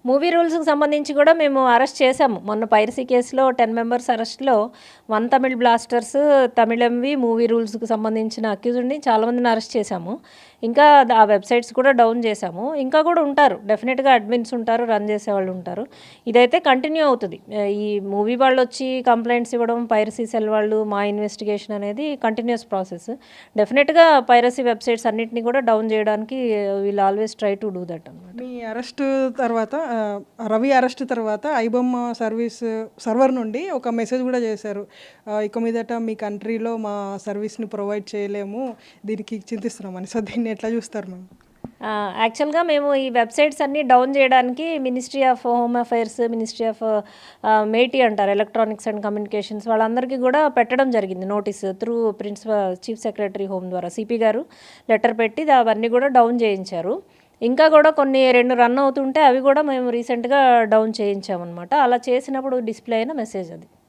Movie రూల్స్‌కి సంబంధించి కూడా మేము అరెస్ట్ చేశాము. మొన్న పైరసీ కేసులో 10 మెంబర్స్ అరెస్ట్‌లో వన్ తమిళ్ బ్లాస్టర్స్, తమిళంవి మూవీ రూల్స్‌కి సంబంధించిన అక్యూజ్డ్‌ని చాలామందిని అరెస్ట్ చేశాము. ఇంకా ఆ వెబ్‌సైట్స్ కూడా డౌన్ చేశాము. ఇంకా కూడా ఉంటారు. డెఫినిట్‌గా అడ్మిన్స్ ఉంటారు, రన్ చేసేవాళ్ళు ఉంటారు. ఇదైతే కంటిన్యూ అవుతది. ఈ మూవీ వాళ్ళొచ్చి కంప్లెయింట్స్ ఇవ్వడం, పైరసీ సెల్ వాళ్ళు మా ఇన్వెస్టిగేషన్ అనేది కంటిన్యూయస్ ప్రాసెస్. డెఫినిట్‌గా పైరసీ వెబ్‌సైట్స్ అన్నిటిని కూడా డౌన్ చేయడానికి will always try to do that అన్నమాట. మీ అరెస్టు తర్వాత రవి అరెస్ట్ తర్వాత ఐబొమ్మ సర్వర్ నుండి ఒక మెసేజ్ కూడా చేశారు. ఇక మీదట మీ కంట్రీలో మా సర్వీస్‌ని ప్రొవైడ్ చేయలేము. దీనికి చింతిస్తున్నామని. సో, దీన్ని ఎట్లా చూస్తారు మ్యామ్? యాక్చువల్‌గా మేము ఈ వెబ్‌సైట్స్ అన్నీ డౌన్ చేయడానికి ministry of home affairs, ministry of MeitY అంటారు, ఎలక్ట్రానిక్స్ అండ్ కమ్యూనికేషన్స్ వాళ్ళందరికీ కూడా పెట్టడం జరిగింది notice through chief secretary home ద్వారా సిపి గారు లెటర్ పెట్టి అవన్నీ కూడా డౌన్ చేయించారు. ఇంకా కూడా కొన్ని 2 రన్ అవుతుంటే అవి కూడా మేము రీసెంట్‌గా డౌన్ చేయించామన్నమాట. అలా చేసినప్పుడు డిస్‌ప్లే అయిన మెసేజ్ అది.